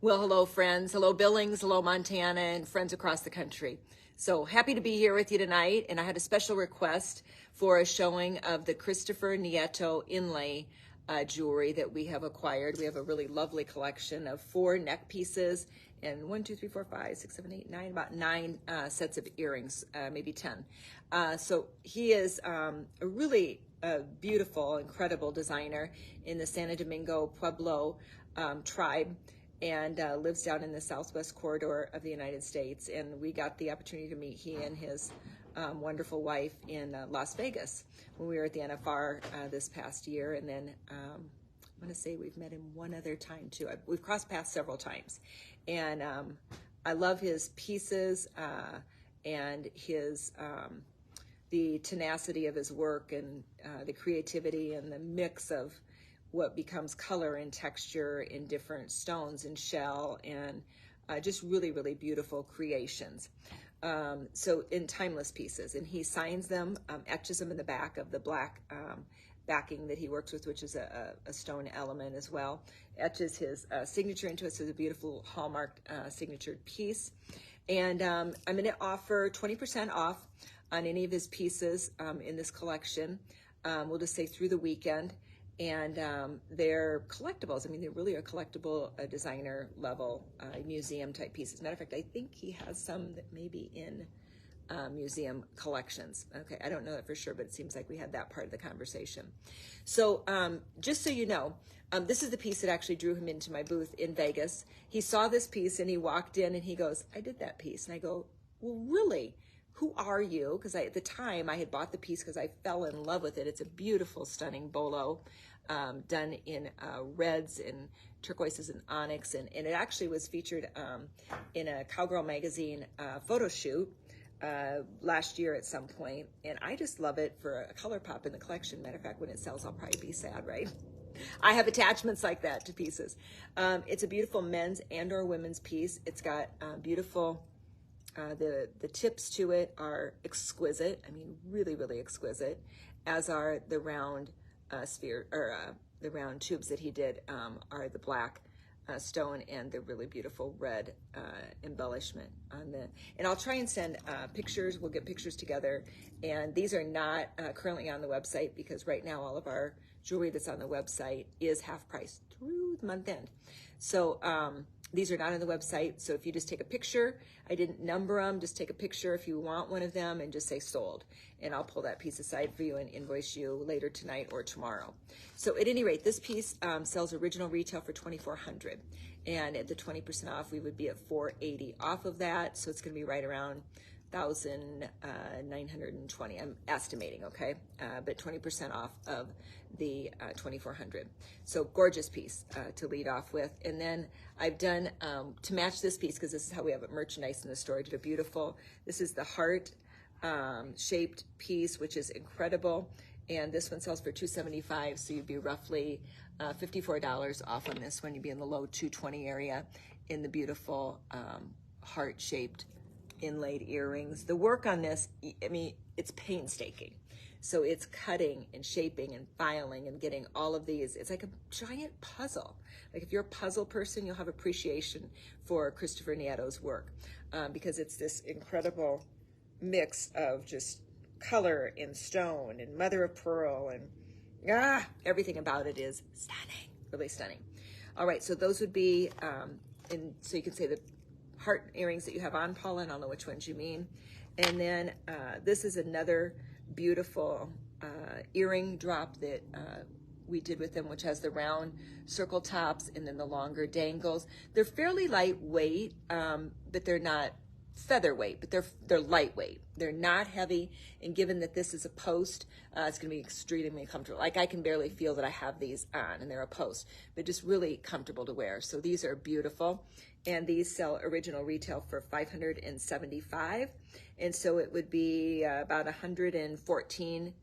Well, hello, friends. Hello, Billings. Hello, Montana, and friends across the country. So happy to be here with you tonight. And I had a special request for a showing of the Christopher Nieto inlay jewelry that we have acquired. We have a really lovely collection of 4 neck pieces and 1, 2, 3, 4, 5, 6, 7, 8, 9, about 9 sets of earrings, maybe 10. So he is a really beautiful, incredible designer in the Santo Domingo Pueblo tribe, and lives down in the southwest corridor of the United States. And we got the opportunity to meet he and his wonderful wife in Las Vegas when we were at the NFR this past year. And then I'm going to say we've met him one other time too. We've crossed paths several times. And I love his pieces and his the tenacity of his work, and the creativity and the mix of what becomes color and texture in different stones and shell, and just really, really beautiful creations. So in timeless pieces, and he signs them, etches them in the back of the black backing that he works with, which is a stone element as well. Etches his signature into it, so it's a beautiful hallmarked signatured piece. And I'm going to offer 20% off on any of his pieces in this collection. We'll just say through the weekend. And they're collectibles. I mean, they really are collectible, designer level, museum type pieces. Matter of fact, I think he has some that may be in museum collections. Okay, I don't know that for sure, but it seems like we had that part of the conversation. So just so you know, this is the piece that actually drew him into my booth in Vegas. He saw this piece and he walked in and he goes, "I did that piece." And I go, "Well, really? Who are you?" Because at the time I had bought the piece because I fell in love with it. It's a beautiful, stunning bolo done in reds and turquoises and onyx. And it actually was featured in a Cowgirl magazine photo shoot last year at some point. And I just love it for a color pop in the collection. Matter of fact, when it sells, I'll probably be sad, right? I have attachments like that to pieces. It's a beautiful men's and or women's piece. It's got beautiful... the tips to it are exquisite. I mean, really, really exquisite, as are the round sphere, or the round tubes that he did are the black stone and the really beautiful red embellishment on the. And I'll try and send pictures. We'll get pictures together. And these are not currently on the website, because right now all of our jewelry that's on the website is half price through the month end. So these are not on the website. So if you just take a picture, I didn't number them, just take a picture if you want one of them and just say sold. And I'll pull that piece aside for you and invoice you later tonight or tomorrow. So at any rate, this piece sells original retail for $2,400. And at the 20% off, we would be at $480 off of that. So it's going to be right around $1,920, I'm estimating, okay? But 20% off of the $2,400. So gorgeous piece to lead off with. And then I've done, to match this piece, because this is how we have it merchandised in the store, I did a beautiful, this is the heart shaped piece, which is incredible. And this one sells for $275, so you'd be roughly $54 off on this one. You'd be in the low $220 area in the beautiful heart shaped inlaid earrings. The work on this, I mean, it's painstaking. So it's cutting and shaping and filing and getting all of these. It's like a giant puzzle. Like if you're a puzzle person, you'll have appreciation for Christopher Nieto's work, because it's this incredible mix of just color and stone and mother of pearl, and everything about it is stunning, really stunning. All right, so those would be, and so you can say the heart earrings that you have on, Paula, and I'll know which ones you mean. And then this is another beautiful earring drop that we did with them, which has the round circle tops and then the longer dangles. They're fairly lightweight, but they're not featherweight, but they're lightweight. They're not heavy, and given that this is a post, it's going to be extremely comfortable. Like I can barely feel that I have these on, and they're a post, but just really comfortable to wear. So these are beautiful, and these sell original retail for $575, and so it would be about $114,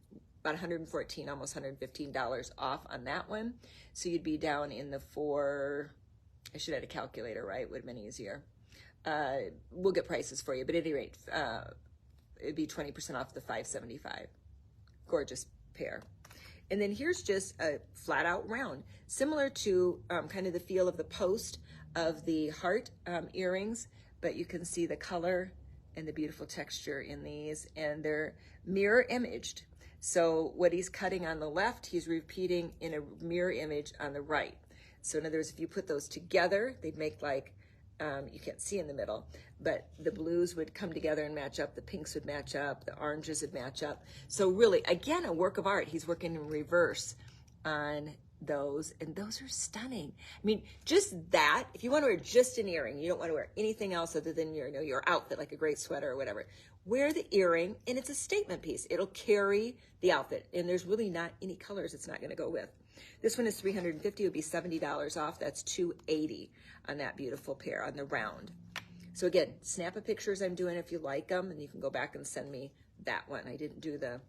almost $115 off on that one. So you'd be down in the I should have had a calculator, right? Would have been easier. We'll get prices for you, but at any rate, it'd be 20% off the $575. Gorgeous pair. And then here's just a flat out round, similar to kind of the feel of the post of the heart earrings, but you can see the color and the beautiful texture in these, and they're mirror imaged. So what he's cutting on the left, he's repeating in a mirror image on the right. So in other words, if you put those together, they'd make like, you can't see in the middle, but the blues would come together and match up, the pinks would match up, the oranges would match up. So really, again, a work of art. He's working in reverse on those, and those are stunning. I mean, just that, if you want to wear just an earring, you don't want to wear anything else other than your outfit, like a great sweater or whatever, wear the earring, and it's a statement piece. It'll carry the outfit, and there's really not any colors it's not going to go with. This one is $350. It would be $70 off. That's $280 on that beautiful pair on the round. So again, snap a picture as I'm doing if you like them, and you can go back and send me that one. I didn't do the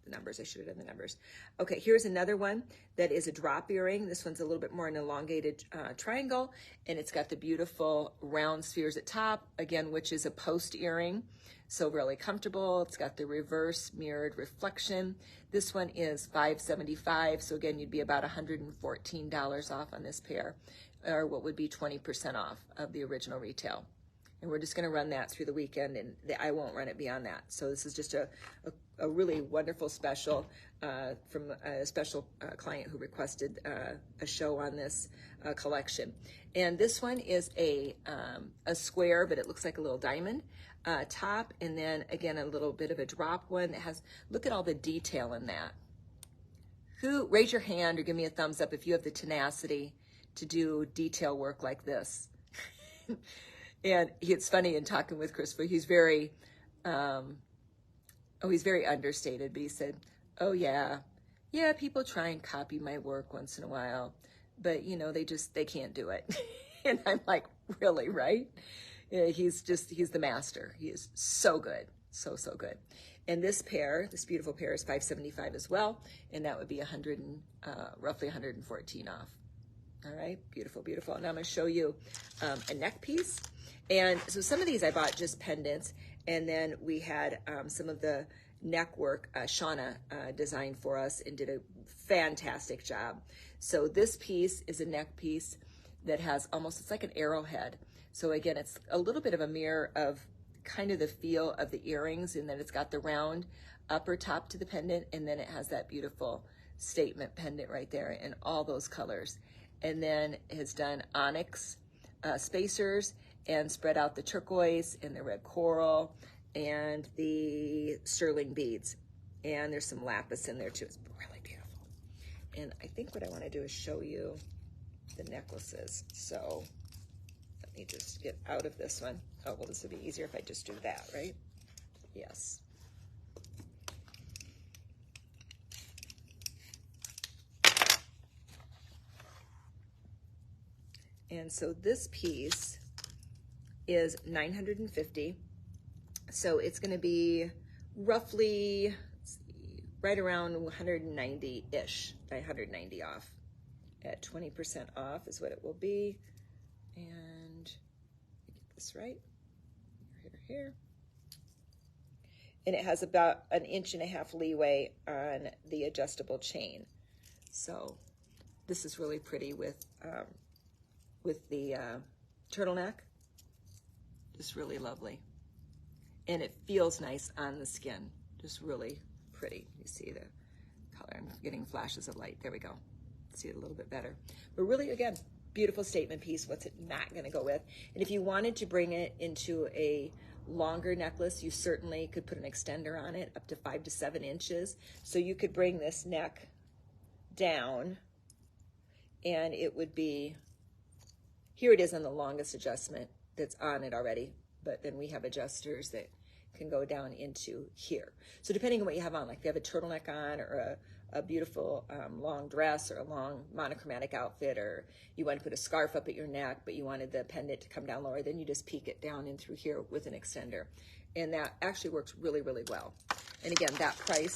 numbers. I should have done the numbers. Okay, here's another one that is a drop earring. This one's a little bit more an elongated triangle, and it's got the beautiful round spheres at top, again, which is a post earring. So really comfortable. It's got the reverse mirrored reflection. This one is $575. So again, you'd be about $114 off on this pair, or what would be 20% off of the original retail. And we're just going to run that through the weekend, and I won't run it beyond that. So this is just a really wonderful special from a special client who requested a show on this collection. And this one is a square, but it looks like a little diamond top, and then again a little bit of a drop one that has, look at all the detail in that. Raise your hand or give me a thumbs up if you have the tenacity to do detail work like this. And it's funny in talking with Christopher, he's very, he's very understated, but he said, oh yeah, people try and copy my work once in a while, but you know, they can't do it. And I'm like, really, right? Yeah, he's the master. He is so good, so good. And this pair, this beautiful pair, is $575 as well, and that would be roughly $114 off. All right, beautiful, beautiful. Now I'm going to show you a neck piece. And so some of these I bought just pendants, and then we had some of the neck work Shauna designed for us and did a fantastic job. So this piece is a neck piece that has almost, it's like an arrowhead. So again, it's a little bit of a mirror of kind of the feel of the earrings, and then it's got the round upper top to the pendant, and then it has that beautiful statement pendant right there in all those colors. And then it has done onyx spacers and spread out the turquoise and the red coral and the sterling beads. And there's some lapis in there too. It's really beautiful. And I think what I want to do is show you the necklaces. So let me just get out of this one. Oh, well, this would be easier if I just do that, right? Yes. And so this piece is $950. So it's going to be roughly, let's see, right around 190-ish, 190 off. At 20% off is what it will be. And get this right. Here. And it has about 1.5 inches leeway on the adjustable chain. So this is really pretty with the turtleneck. Just really lovely. And it feels nice on the skin. Just really pretty. You see the color. I'm getting flashes of light. There we go. See it a little bit better. But really, again, beautiful statement piece. What's it not going to go with? And if you wanted to bring it into a longer necklace, you certainly could put an extender on it up to 5 to 7 inches. So you could bring this neck down, and it would be, here it is on the longest adjustment that's on it already, but then we have adjusters that can go down into here. So depending on what you have on, like if you have a turtleneck on, or a beautiful long dress, or a long monochromatic outfit, or you want to put a scarf up at your neck, but you wanted the pendant to come down lower, then you just peek it down in through here with an extender. And that actually works really, really well. And again, that price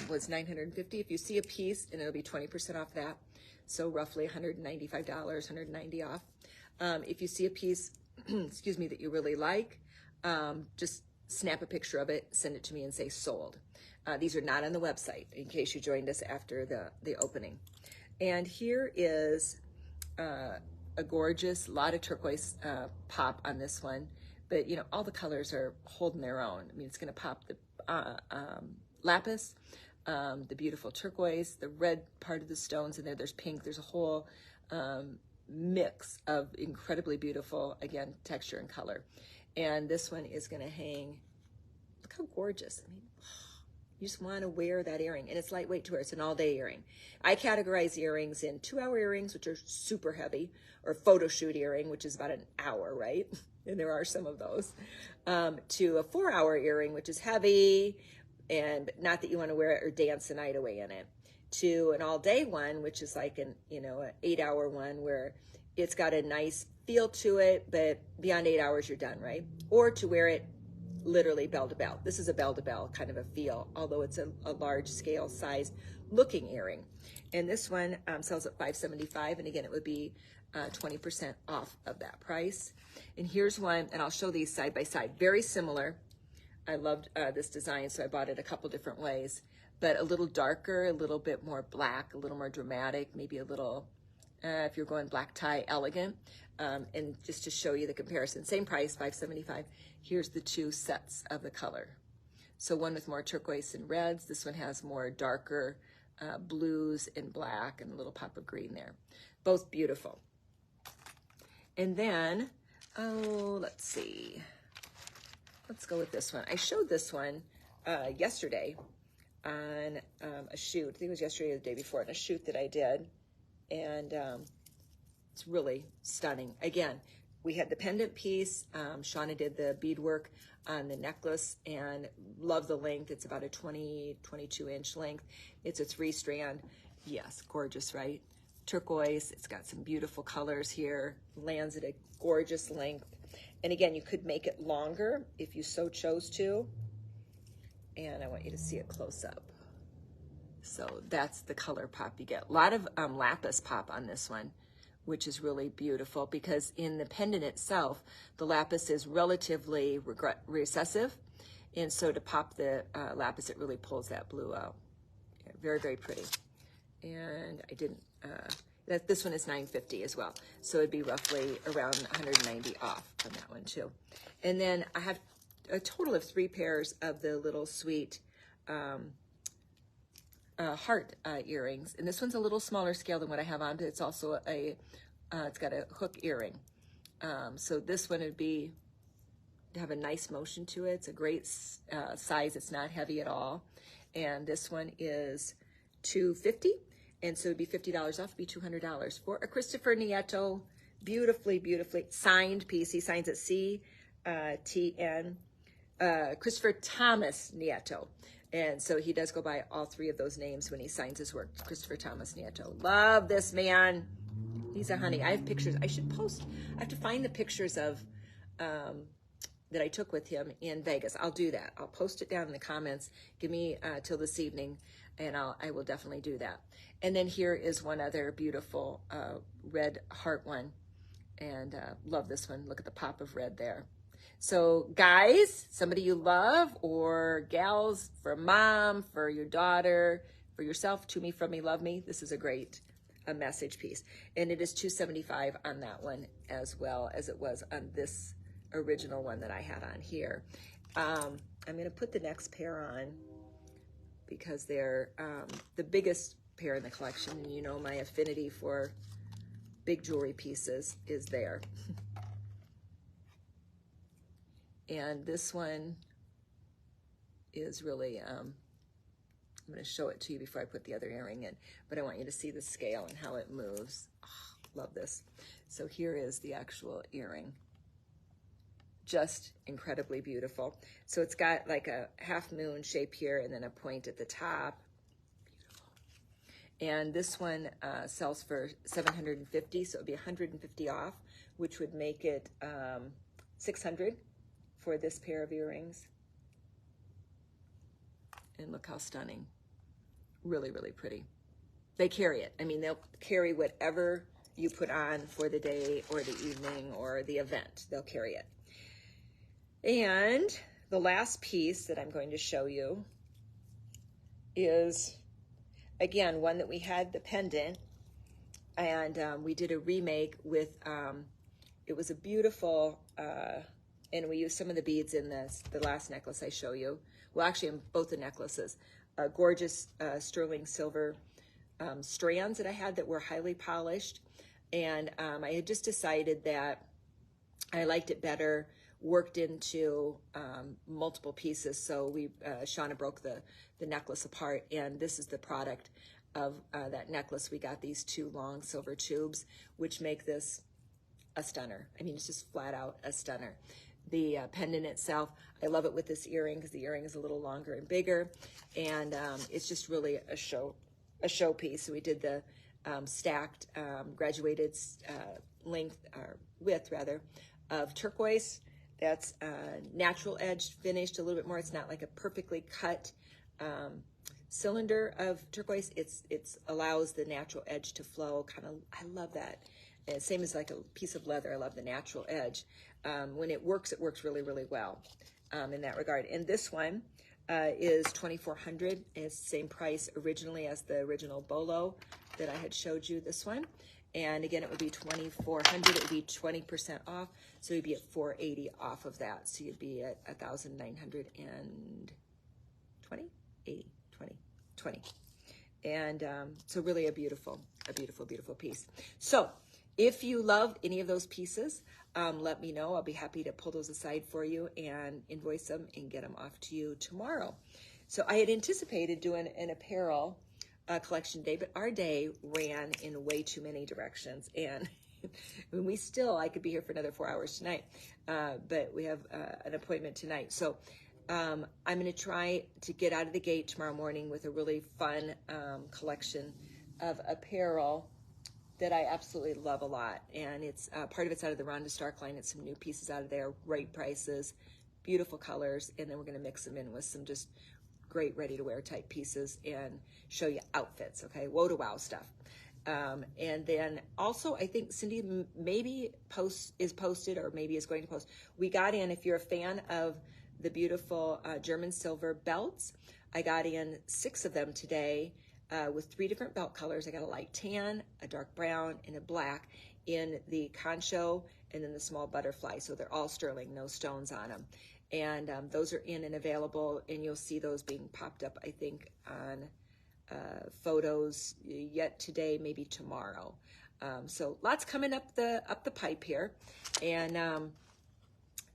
was $950. If you see a piece, and it'll be 20% off that, so roughly $195, $190 off. If you see a piece, excuse me, that you really like, just snap a picture of it, send it to me and say sold. These are not on the website in case you joined us after the opening. And here is a gorgeous, lot of turquoise pop on this one. But, you know, all the colors are holding their own. I mean, it's going to pop the lapis, the beautiful turquoise, the red part of the stones in there. There's pink. There's a whole mix of incredibly beautiful, again, texture and color. And this one is going to hang. Look how gorgeous. I mean, you just want to wear that earring, and it's lightweight to wear. It's an all-day earring. I categorize earrings in 2-hour earrings, which are super heavy, or photo shoot earring, which is about an hour, right? And there are some of those, to a 4-hour earring, which is heavy, and not that you want to wear it or dance the night away in it, to an all-day one, which is like an 8-hour one where it's got a nice feel to it, but beyond 8 hours you're done, right? Or to wear it literally bell to bell. This is a bell to bell kind of a feel, although it's a large scale size looking earring. And this one sells at $575, and again, it would be 20% off of that price. And here's one, and I'll show these side by side. Very similar. I loved this design, so I bought it a couple different ways, but a little darker, a little bit more black, a little more dramatic, maybe a little, if you're going black tie, elegant. And just to show you the comparison, same price, $575. Here's the two sets of the color. So one with more turquoise and reds. This one has more darker blues and black and a little pop of green there. Both beautiful. And then, let's see. Let's go with this one. I showed this one yesterday on a shoot. I think it was yesterday or the day before, on a shoot that I did. And it's really stunning. Again, we had the pendant piece. Shauna did the beadwork on the necklace, and love the length. It's about a 22-inch length. It's a 3-strand. Yes, gorgeous, right? Turquoise. It's got some beautiful colors here. Lands at a gorgeous length. And again, you could make it longer if you so chose to. And I want you to see it close up. So that's the color pop you get. A lot of lapis pop on this one, which is really beautiful because in the pendant itself, the lapis is relatively recessive. And so to pop the lapis, it really pulls that blue out. Yeah, very, very pretty. And I didn't, this one is $950 as well. So it'd be roughly around $190 off on that one too. And then I have a total of 3 pairs of the little sweet heart earrings, and this one's a little smaller scale than what I have on, but it's also it's got a hook earring. So this one would be to have a nice motion to it. It's a great size. It's not heavy at all. And this one is $250, and so it'd be $50 off. It'd be $200 for a Christopher Nieto, beautifully signed piece. He signs at CTN, Christopher Thomas Nieto. And so he does go by all 3 of those names when he signs his work. Christopher Thomas Nieto. Love this man. He's a honey. I have pictures. I should post. I have to find the pictures of that I took with him in Vegas. I'll do that. I'll post it down in the comments. Give me till this evening, and I will definitely do that. And then here is one other beautiful red heart one. And love this one. Look at the pop of red there. So guys, somebody you love, or gals, for mom, for your daughter, for yourself, to me, from me, love me, this is a great message piece. And it is $275 on that one, as well as it was on this original one that I had on here. I'm going to put the next pair on because they're the biggest pair in the collection. And you know my affinity for big jewelry pieces is there. And this one is really, I'm going to show it to you before I put the other earring in, but I want you to see the scale and how it moves. Oh, love this. So here is the actual earring. Just incredibly beautiful. So it's got like a half moon shape here and then a point at the top. Beautiful. And this one sells for $750, so it would be $150 off, which would make it $600 for this pair of earrings. And look how stunning. Really, really pretty. They carry it. I mean, they'll carry whatever you put on for the day or the evening or the event. They'll carry it. And the last piece that I'm going to show you is, again, one that we had the pendant, and we did a remake with, it was a beautiful, and we used some of the beads in the last necklace I show you. Well, actually, in both the necklaces. Gorgeous sterling silver strands that I had that were highly polished. And I had just decided that I liked it better worked into multiple pieces. So we, Shauna broke the necklace apart, and this is the product of that necklace. We got these 2 long silver tubes, which make this a stunner. I mean, it's just flat out a stunner. The pendant itself, I love it with this earring because the earring is a little longer and bigger, and it's just really a showpiece. So we did the stacked graduated length, or width rather, of turquoise. That's natural edge finished a little bit more. It's not like a perfectly cut cylinder of turquoise. It's allows the natural edge to flow. I love that. And same as like a piece of leather. I love the natural edge. When it works really, really well in that regard. And this one is $2,400. It's the same price originally as the original Bolo that I had showed you. This one. And again, it would be $2,400. It would be 20% off, so you'd be at $480 off of that. So you'd be at $1,920, and so really a beautiful piece. So if you love any of those pieces, let me know. I'll be happy to pull those aside for you and invoice them and get them off to you tomorrow. So I had anticipated doing an apparel collection day, but our day ran in way too many directions, and I could be here for another 4 hours tonight, but we have an appointment tonight. So I'm going to try to get out of the gate tomorrow morning with a really fun collection of apparel that I absolutely love a lot, and it's part of it's out of the Rhonda Stark line. It's some new pieces out of there, great prices, beautiful colors, and then we're going to mix them in with some just great ready-to-wear type pieces and show you outfits, okay? Whoa to wow stuff. And then also, I think Cindy maybe is posted, or maybe is going to post. We got in, if you're a fan of the beautiful German silver belts, I got in 6 of them today with 3 different belt colors. I got a light tan, a dark brown, and a black in the concho, and then the small butterfly. So they're all sterling, no stones on them. And those are in and available, and you'll see those being popped up, I think, on photos yet today, maybe tomorrow. So lots coming up the pipe here. And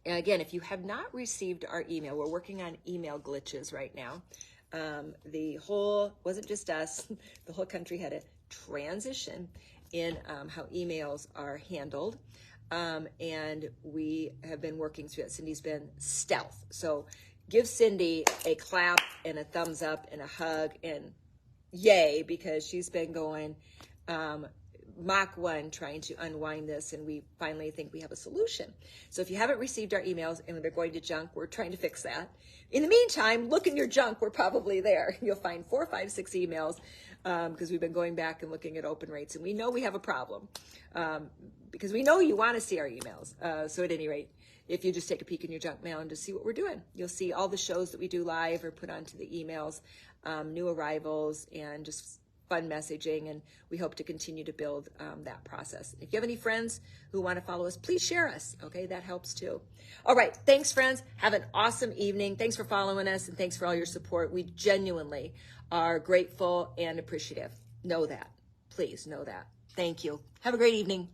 again, if you have not received our email, we're working on email glitches right now. The whole, wasn't just us, the whole country had a transition in how emails are handled. And we have been working through it. Cindy's been stealth. So give Cindy a clap and a thumbs up and a hug and yay, because she's been going Mach 1 trying to unwind this, and we finally think we have a solution. So if you haven't received our emails and they're going to junk, we're trying to fix that. In the meantime, look in your junk. We're probably there. You'll find 4, 5, 6 emails because we've been going back and looking at open rates, and we know we have a problem because we know you want to see our emails. So at any rate, if you just take a peek in your junk mail and just see what we're doing, you'll see all the shows that we do live or put onto the emails, new arrivals, and just fun messaging, and we hope to continue to build that process. If you have any friends who want to follow us, please share us, okay? That helps too. All right, thanks, friends. Have an awesome evening. Thanks for following us, and thanks for all your support. We genuinely are grateful and appreciative. Know that. Please know that. Thank you. Have a great evening.